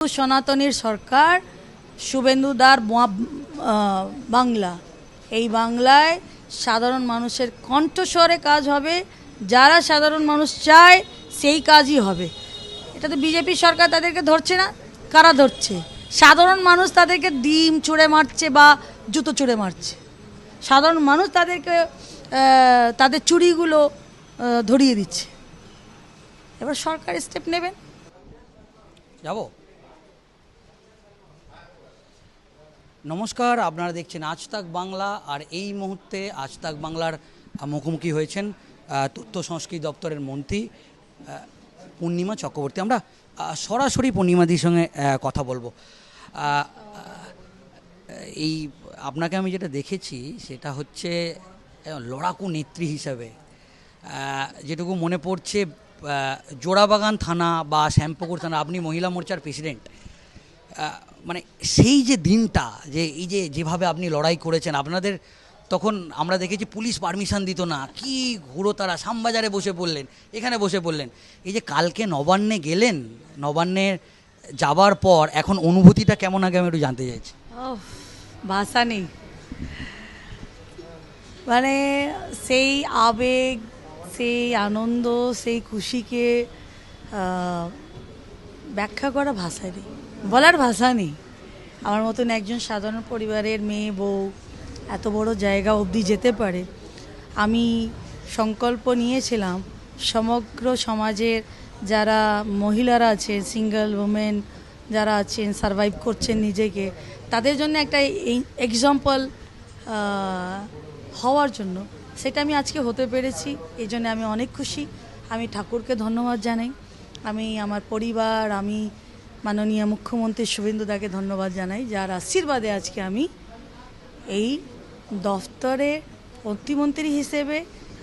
সনাতনীর সরকার শুভেন্দুদার বাংলা, এই বাংলায় সাধারণ মানুষের কণ্ঠস্বরে কাজ হবে, যারা সাধারণ মানুষ চায় সেই কাজই হবে। এটা তো বিজেপি সরকার তাদেরকে ধরছে না, কারা ধরছে? সাধারণ মানুষ তাদেরকে ডিম ছুঁড়ে মারছে বা জুতো ছুঁড়ে মারছে। সাধারণ মানুষ তাদেরকে তাদের চুরিগুলো ধরিয়ে দিচ্ছে। এবার সরকার স্টেপ নেবেন। যাব। নমস্কার, আপনারা দেখছেন আজ তাক বাংলা। আর এই মুহূর্তে আজ তাক বাংলার মুখোমুখি হয়েছেন তথ্য সংস্কৃতি দপ্তরের মন্ত্রী পূর্ণিমা চক্রবর্তী। আমরা সরাসরি পূর্ণিমাদির সঙ্গে কথা বলবো। এই আপনাকে আমি যেটা দেখেছি সেটা হচ্ছে লড়াকু নেত্রী হিসাবে, যেটুকু মনে পড়ছে জোড়াবাগান থানা বা শ্যামপুকুর থানা, আপনি মহিলা মোর্চার প্রেসিডেন্ট। মানে সেই যে দিনটা, যে এই যে যেভাবে আপনি লড়াই করেছেন, আপনাদের তখন আমরা দেখেছি পুলিশ পারমিশন দিত না, কি ঘুরো তারা, শ্যামবাজারে বসে পড়লেন, এখানে বসে পড়লেন। এই যে কালকে নবান্নে গেলেন, নবান্নে যাবার পর এখন অনুভূতিটা কেমন, আগে আমি একটু জানতে চাইছি। ভাষা নেই, মানে সেই আবেগ, সেই আনন্দ, সেই খুশিকে ব্যাখ্যা করা ভাষা নেই, বলার ভাষা নেই। আমার মতন একজন সাধারণ পরিবারের মেয়ে বউ এত বড় জায়গা অবধি যেতে পারে। আমি সংকল্প নিয়েছিলাম সমগ্র সমাজের যারা মহিলারা আছে, সিঙ্গেল উমেন যারা আছেন, সারভাইভ করছেন নিজেকে, তাদের জন্য একটা এক্সাম্পল হওয়ার জন্য। সেটা আমি আজকে হতে পেরেছি, এই জন্য আমি অনেক খুশি। আমি ঠাকুরকে ধন্যবাদ জানাই, আমি আমার পরিবার, আমি মাননীয় মুখ্যমন্ত্রী শুভেন্দুদাকে ধন্যবাদ জানাই, যার আশীর্বাদে আজকে আমি এই দফতরে প্রতিমন্ত্রী হিসেবে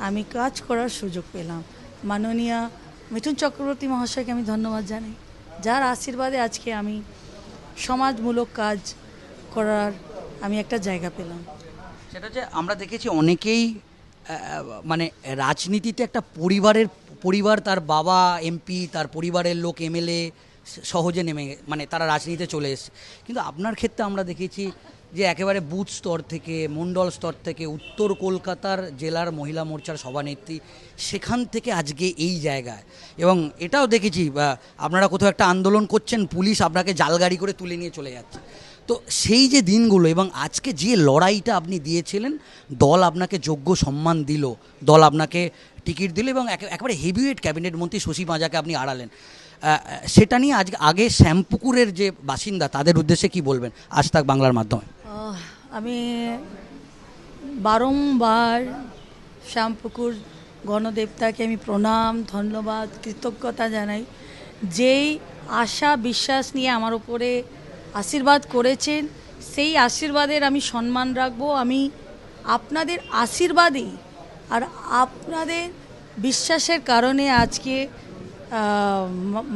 আমি কাজ করার সুযোগ পেলাম। মাননীয় মিঠুন চক্রবর্তী মহাশয়কে আমি ধন্যবাদ জানাই, যার আশীর্বাদে আজকে আমি সমাজমূলক কাজ করার আমি একটা জায়গা পেলাম। সেটা হচ্ছে আমরা দেখেছি অনেকেই মানে রাজনীতিতে একটা পরিবার, তার বাবা এমপি, তার পরিবারের লোক এমএলএ সহজে নেমে মানে তারা রাজনীতিতে চলে এসেছে। কিন্তু আপনার ক্ষেত্রে আমরা দেখেছি যে একেবারে বুথ স্তর থেকে, মণ্ডল স্তর থেকে, উত্তর কলকাতার জেলার মহিলা মোর্চার সভানেত্রী, সেখান থেকে আজকে এই জায়গায়। এবং এটাও দেখেছি আপনারা কোথাও একটা আন্দোলন করছেন, পুলিশ আপনাকে জালগাড়ি করে তুলে নিয়ে চলে যাচ্ছে। তো সেই যে দিনগুলো এবং আজকে যে লড়াইটা আপনি দিয়েছিলেন, দল আপনাকে যোগ্য সম্মান দিল, দল আপনাকে টিকিট দিল এবং একেবারে হেভিওয়েট ক্যাবিনেট মন্ত্রী শশী পাঁজাকে আপনি আড়ালেন, সেটা নিয়ে আগে শ্যামপুকুরের যে বাসিন্দা তাদের উদ্দেশ্যে কি বলবেন আজ তাক বাংলার মাধ্যমে? আমি বারংবার শ্যামপুকুর গণদেবতাকে আমি প্রণাম, ধন্যবাদ, কৃতজ্ঞতা জানাই। যেই আশা বিশ্বাস নিয়ে আমার উপরে আশীর্বাদ করেছেন, সেই আশীর্বাদের আমি সম্মান রাখব। আমি আপনাদের আশীর্বাদই আর আপনাদের বিশ্বাসের কারণে আজকে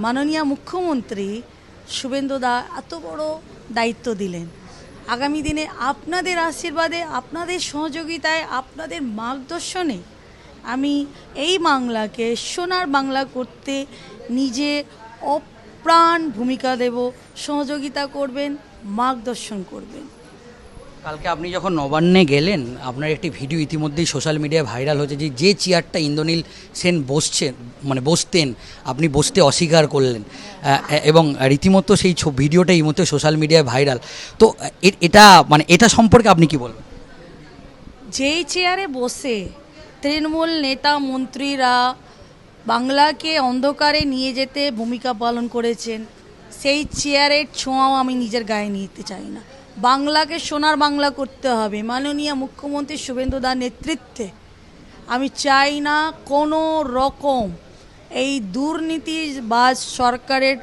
মাননীয় মুখ্যমন্ত্রী শুভেন্দুদা এত বড় দায়িত্ব দিলেন। আগামী দিনে আপনাদের আশীর্বাদে, আপনাদের সহযোগিতায়, আপনাদের মার্গদর্শনে আমি এই বাংলাকে সোনার বাংলা করতে নিজে অপ্রাণ ভূমিকা দেব। সহযোগিতা করবেন, মার্গদর্শন করবেন। কালকে আপনি যখন নবান্নে গেলেন, আপনার একটি ভিডিও ইতিমধ্যেই সোশ্যাল মিডিয়ায় ভাইরাল হয়েছে, যে চেয়ারটা ইন্দ্রনীল সেন বসতেন, আপনি বসতে অস্বীকার করলেন এবং রীতিমতো সেই ভিডিওটা এই মুহূর্তে সোশ্যাল মিডিয়ায় ভাইরাল। তো এটা সম্পর্কে আপনি কি বলবেন? যেই চেয়ারে বসে তৃণমূল নেতা মন্ত্রীরা বাংলাকে অন্ধকারে নিয়ে যেতে ভূমিকা পালন করেছেন, সেই চেয়ারের ছোঁয়াও আমি নিজের গায়ে নিতে চাই না। বাংলাকে সোনার বাংলা করতে হবে মাননীয় মুখ্যমন্ত্রী শুভেন্দুদার নেতৃত্বে। আমি চাই না কোনো রকম এই দুর্নীতিবাজ সরকারের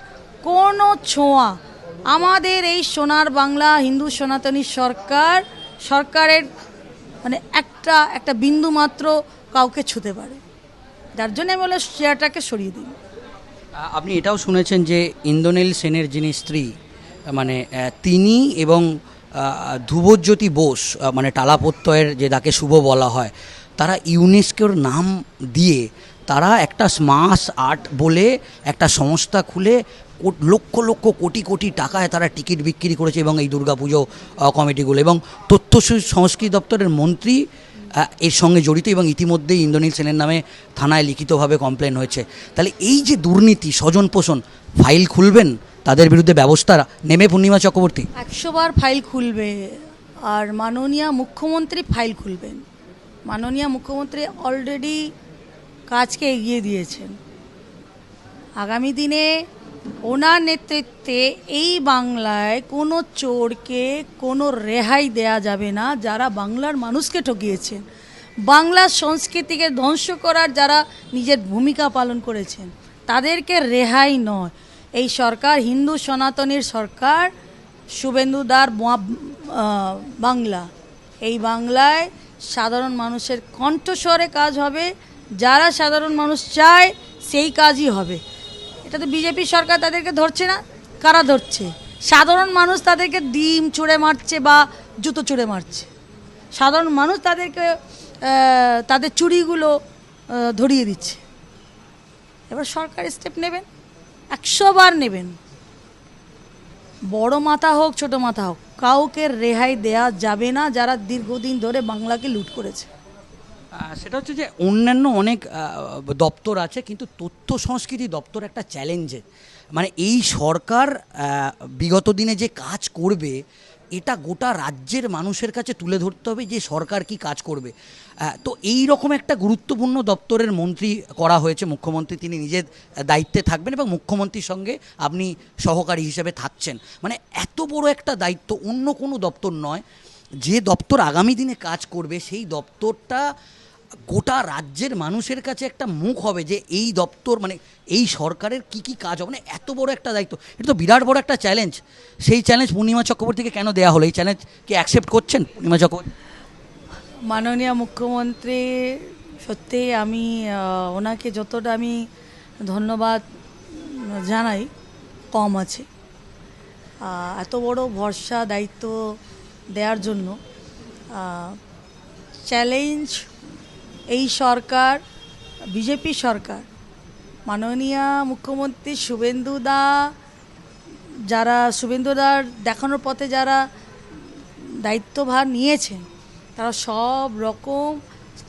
কোনো ছোঁয়া আমাদের এই সোনার বাংলা হিন্দু সনাতনী সরকারের মানে একটা বিন্দু মাত্র কাউকে ছুঁতে পারে। যার জন্য আমি বলে চেয়ারটাকে সরিয়ে দিন। আপনি এটাও শুনেছেন যে ইন্দ্রনীল সেনের যিনি স্ত্রী, মানে তিনি এবং ধ্রুবজ্যোতি বোস, মানে টালা প্রত্যয়ের যে তাকে শুভ বলা হয়, তারা ইউনেস্কোর নাম দিয়ে তারা একটা স্মাস আর্ট বলে একটা সংস্থা খুলে লক্ষ লক্ষ কোটি কোটি টাকায় তারা টিকিট বিক্রি করেছে এবং এই দুর্গাপুজো কমিটিগুলো, এবং তথ্য সংস্কৃতি দপ্তরের মন্ত্রী এর সঙ্গে জড়িত, এবং ইতিমধ্যেই ইন্দ্রনীল সেনের নামে থানায় লিখিতভাবে কমপ্লেন হয়েছে। তাহলে এই যে দুর্নীতি, স্বজন পোষণ, ফাইল খুলবেন তাদের বিরুদ্ধে ব্যবস্থা নেমে পূর্ণিমা চক্রবর্তী? 100 বার ফাইল খুলবে, আর মাননীয় মুখ্যমন্ত্রী ফাইল খুলবেন। মাননীয় মুখ্যমন্ত্রী অলরেডি কাজকে এগিয়ে দিয়েছেন। আগামী দিনে ওনার নেতৃত্বে এই বাংলায় কোনো চোরকে কোনো রেহাই দেয়া যাবে না। যারা বাংলার মানুষকে ঠকিয়েছেন, বাংলার সংস্কৃতিকে ধ্বংস করার যারা নিজের ভূমিকা পালন করেছেন, তাদেরকে রেহাই নয়। এই সরকার হিন্দু সনাতনীর সরকার, শুভেন্দুদার বাংলা। এই বাংলায় সাধারণ মানুষের কণ্ঠস্বরে কাজ হবে, যারা সাধারণ মানুষ চায় সেই কাজই হবে। এটা তো বিজেপি সরকার তাদেরকে ধরছে না, কারা ধরছে? সাধারণ মানুষ তাদেরকে ডিম ছুঁড়ে মারছে বা জুতো ছুঁড়ে মারছে। সাধারণ মানুষ তাদেরকে তাদের চুরিগুলো ধরিয়ে দিচ্ছে। এবার সরকার স্টেপ নেবেন, 100 বার নেবেন। বড় মাথা হোক ছোট মাথা হোক, কাউকে রেহাই দেয়া যাবে না যারা দীর্ঘদিন ধরে বাংলাকে লুট করেছে। সেটা হচ্ছে যে অন্যান্য অনেক দপ্তর আছে, কিন্তু তথ্য সংস্কৃতি দপ্তর একটা চ্যালেঞ্জে। মানে এই সরকার বিগত দিনে যে কাজ করবে, এটা গোটা রাজ্যের মানুষের কাছে তুলে ধরতে হবে যে সরকার কি কাজ করবে। তো এই রকম একটা গুরুত্বপূর্ণ দপ্তরের মন্ত্রী করা হয়েছে মুখ্যমন্ত্রী, তিনি নিজের দায়িত্বে থাকবেন এবং মুখ্যমন্ত্রীর সঙ্গে আপনি সহকারী হিসেবে থাকছেন। মানে এত বড় একটা দায়িত্ব অন্য কোনো দপ্তর নয়। যে দপ্তর আগামী দিনে কাজ করবে, সেই দপ্তরটা গোটা রাজ্যের মানুষের কাছে একটা মুখ হবে যে এই দপ্তর, মানে এই সরকারের কি কি কাজ হবে। মানে এত বড় একটা দায়িত্ব, এটা তো বিরাট বড় একটা চ্যালেঞ্জ। সেই চ্যালেঞ্জ পূর্ণিমা চক্রবর্তীকে কেন দেওয়া হলো? এই চ্যালেঞ্জ কি অ্যাকসেপ্ট করছেন পূর্ণিমা চক্রবর্তী? মাননীয় মুখ্যমন্ত্রী, সত্যি আমি ওনাকে যতটা আমি ধন্যবাদ জানাই কম আছে। এত বড় ভরসা দায়িত্ব দেওয়ার জন্য। চ্যালেঞ্জ এই সরকার, বিজেপি সরকার, মাননীয় মুখ্যমন্ত্রী শুভেন্দুদার দেখানোর পথে যারা দায়িত্বভার নিয়েছেন, তারা সব রকম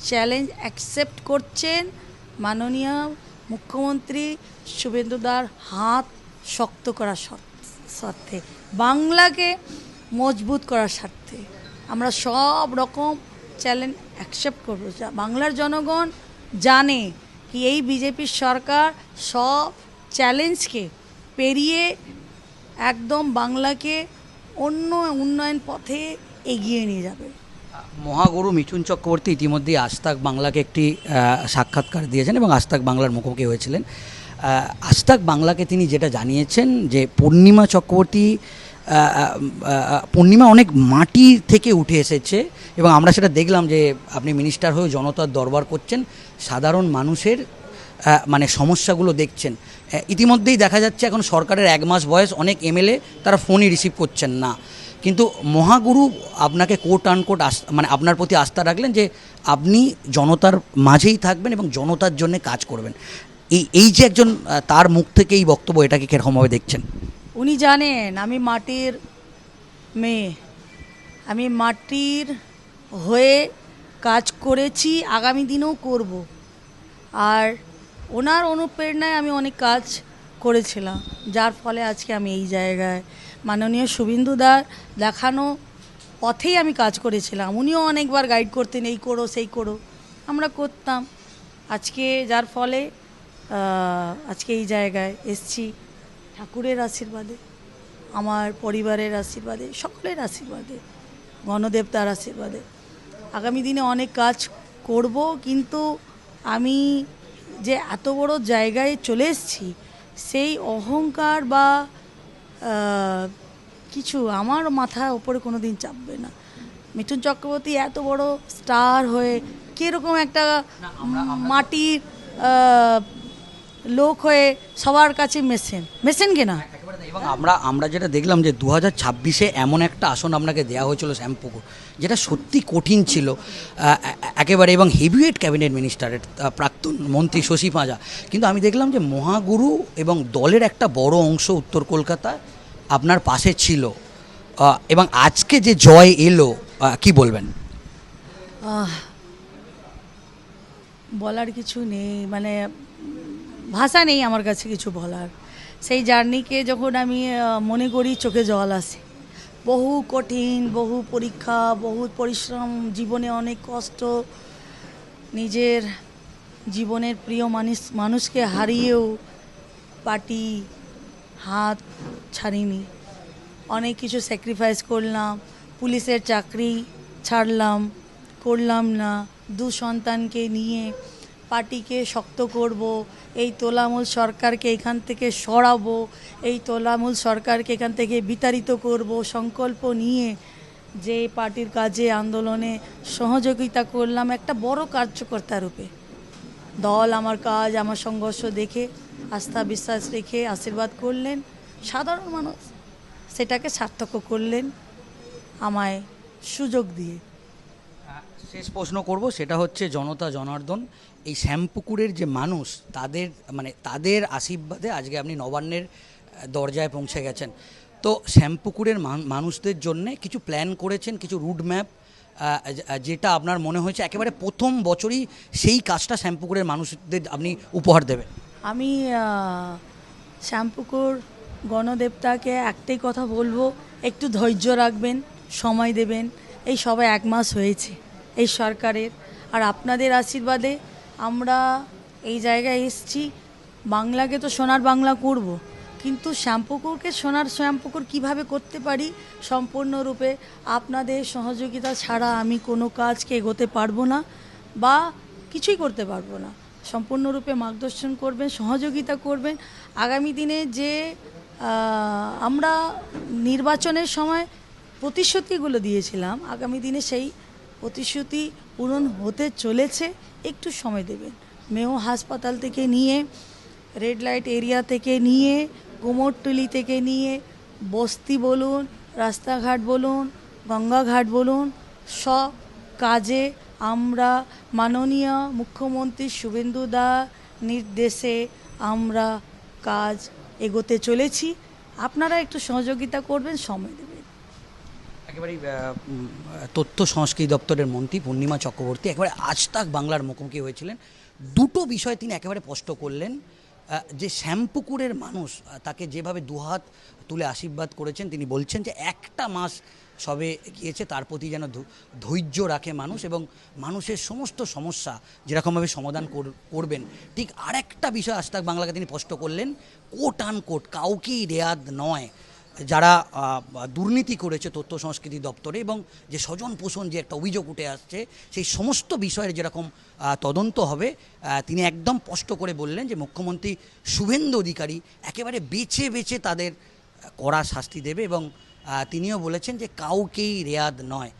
চ্যালেঞ্জ অ্যাকসেপ্ট করছেন। মাননীয় মুখ্যমন্ত্রী শুভেন্দুদার হাত শক্ত করার স্বার্থে, বাংলাকে মজবুত করার স্বার্থে আমরা সব রকম চ্যালেঞ্জ অ্যাকসেপ্ট করব। বাংলার জনগণ জানে কি এই বিজেপির সরকার সব চ্যালেঞ্জকে পেরিয়ে একদম বাংলাকে অন্য উন্নয়ন পথে এগিয়ে নিয়ে যাবে। মহাগুরু মিঠুন চক্রবর্তী ইতিমধ্যেই আজ তাক বাংলাকে একটি সাক্ষাৎকার দিয়েছেন এবং আজ তাক বাংলার মুখোমুখি হয়েছিলেন। আজ তাক বাংলাকে তিনি যেটা জানিয়েছেন যে পূর্ণিমা অনেক মাটি থেকে উঠে এসেছে, এবং আমরা সেটা দেখলাম যে আপনি মিনিস্টার হয়েও জনতার দরবার করছেন, সাধারণ মানুষের মানে সমস্যাগুলো দেখছেন। ইতিমধ্যেই দেখা যাচ্ছে এখন সরকারের 1 মাস বয়স, অনেক এমএলএ তারা ফোনই রিসিভ করছেন না। কিন্তু মহাগুরু আপনাকে কোট আনকোট মানে আপনার প্রতি আস্থা রাখলেন যে আপনি জনতার মাঝেই থাকবেন এবং জনতার জন্য কাজ করবেন। এই যে একজন তার মুখ থেকে এই বক্তব্য, এটাকে কীরকমভাবে দেখছেন? উনি জানেন আমি মাটির মেয়ে, আমি মাটির হয়ে কাজ করেছি, আগামী দিনেও করব। আর ওনার অনুপ্রেরণায় আমি অনেক কাজ করেছিলাম, যার ফলে আজকে আমি এই জায়গায়। মাননীয় শুভেন্দুদার দেখানো পথেই আমি কাজ করেছিলাম। উনিও অনেকবার গাইড করতেন, এই করো সেই করো, আমরা করতাম। আজকে যার ফলে আজকে এই জায়গায় এসছি ঠাকুরের আশীর্বাদে, আমার পরিবারের আশীর্বাদে, সকলের আশীর্বাদে, গণদেবতার আশীর্বাদে। আগামী দিনে অনেক কাজ করব, কিন্তু আমি যে এত বড় জায়গায় চলে এসেছি, সেই অহংকার বা কিছু আমার মাথার ওপরে কোনো দিন চাপবে না। মিঠুন চক্রবর্তী এত বড় স্টার হয়ে কীরকম একটা মাটির লোক হয়ে সবার কাছে মেশেন কিনা? এবং আমরা আমরা যেটা দেখলাম যে 2026-এ এমন একটা আসন আপনাকে দেওয়া হয়েছিল শ্যামপুকুর, যেটা সত্যি কঠিন ছিল একেবারে, এবং হেভিওয়েট ক্যাবিনেট মিনিস্টারের প্রাক্তন মন্ত্রী শশী পাঁজা। কিন্তু আমি দেখলাম যে মহাগুরু এবং দলের একটা বড় অংশ উত্তর কলকাতা আপনার পাশে ছিল, এবং আজকে যে জয় এলো, কি বলবেন? আহ, বলার কিছু নেই, মানে ভাষা নেই আমার কাছে কিছু বলার। সেই জার্নিকে যখন আমি মনে করি চোখে জল আসে। বহু কঠিন, বহু পরীক্ষা, বহু পরিশ্রম, জীবনে অনেক কষ্ট, নিজের জীবনের প্রিয় মানুষকে হারিয়েও পার্টি হাত ছাড়িনি। অনেক কিছু স্যাক্রিফাইস করলাম, পুলিশের চাকরি ছাড়লাম, করলাম না। দু সন্তানকে নিয়ে পার্টিকে শক্ত করব, এই তোলামূল সরকারকে এখান থেকে সরাবো, এই তোলামূল সরকারকে এখান থেকে বিতাড়িত করব সংকল্প নিয়ে যে পার্টির কাজে আন্দোলনে সহযোগিতা করলাম একটা বড় কার্যকর্তা রূপে। দল আমার কাজ, আমার সংঘর্ষ দেখে আস্থা বিশ্বাস রেখে আশীর্বাদ করলেন, সাধারণ মানুষ সেটাকে সার্থক করলেন আমায় সুযোগ দিয়ে। শেষ প্রশ্ন করব, সেটা হচ্ছে জনতা জনার্দন, এই শ্যামপুকুরের যে মানুষ, তাদের মানে তাদের আশীর্বাদে আজকে আপনি নবান্নের দরজায় পৌঁছে গেছেন। তো শ্যামপুকুরের মানুষদের জন্য কিছু প্ল্যান করেছেন, কিছু রুট ম্যাপ, যেটা আপনার মনে হয়েছে একেবারে প্রথম বছরই সেই কাজটা শ্যামপুকুরের মানুষদের আপনি উপহার দেবেন? আমি শ্যামপুকুর গণদেবতাকে একটাই কথা বলবো, একটু ধৈর্য রাখবেন, সময় দেবেন। এই সবে 1 মাস হয়েছে এই সরকারের, আর আপনাদের আশীর্বাদে আমরা এই জায়গায় এসেছি। বাংলাকে তো সোনার বাংলা করব, কিন্তু শ্যামপুকুরকে সোনার শ্যামপুকুর কিভাবে করতে পারি সম্পূর্ণরূপে আপনাদের সহযোগিতা ছাড়া আমি কোনো কাজকে এগোতে পারবো না বা কিছুই করতে পারবো না। সম্পূর্ণরূপে মার্গদর্শন করবেন, সহযোগিতা করবেন। আগামী দিনে যে আমরা নির্বাচনের সময় প্রতিশ্রুতিগুলো দিয়েছিলাম, আগামী দিনে সেই প্রতিশ্রুতি পূরণ হতে চলেছে, একটু সময় দেবেন। মেও হাসপাতাল থেকে নিয়ে, রেড লাইট এরিয়া থেকে নিয়ে, কুমোরটুলি থেকে নিয়ে, বস্তি বলুন, রাস্তাঘাট বলুন, গঙ্গাঘাট বলুন, সব কাজে আমরা মাননীয় মুখ্যমন্ত্রী শুভেন্দু দা নির্দেশে আমরা কাজ এগোতে চলেছি। আপনারা একটু সহযোগিতা করবেন, সময় দেবেন। একেবারেই তথ্য সংস্কৃতি দপ্তরের মন্ত্রী পূর্ণিমা চক্রবর্তী একেবারে আজ তাক বাংলার মুখোমুখি হয়েছিলেন। দুটো বিষয় তিনি একেবারে স্পষ্ট করলেন, যে শ্যামপুকুরের মানুষ তাকে যেভাবে দুহাত তুলে আশীর্বাদ করেছেন, তিনি বলছেন যে 1টা মাস সবে গিয়েছে, তার প্রতি যেন ধৈর্য রাখে মানুষ, এবং মানুষের সমস্ত সমস্যা যেরকমভাবে সমাধান করবেন। ঠিক আরেকটা বিষয় আজ তাক বাংলাকে তিনি স্পষ্ট করলেন, কোট আনকোট কাউকেই রেয়াদ নয়, যারা দুর্নীতি করেছে তথ্য সংস্কৃতি দপ্তরে, এবং যে স্বজন পোষণ যে একটা অভিযোগ উঠে আসছে, সেই সমস্ত বিষয়ের যেরকম তদন্ত হবে, তিনি একদম স্পষ্ট করে বললেন যে মুখ্যমন্ত্রী শুভেন্দু অধিকারী একেবারে বেছে বেছে তাদের কড়া শাস্তি দেবে, এবং তিনিও বলেছেন যে কাউকেই রেয়াদ নয়।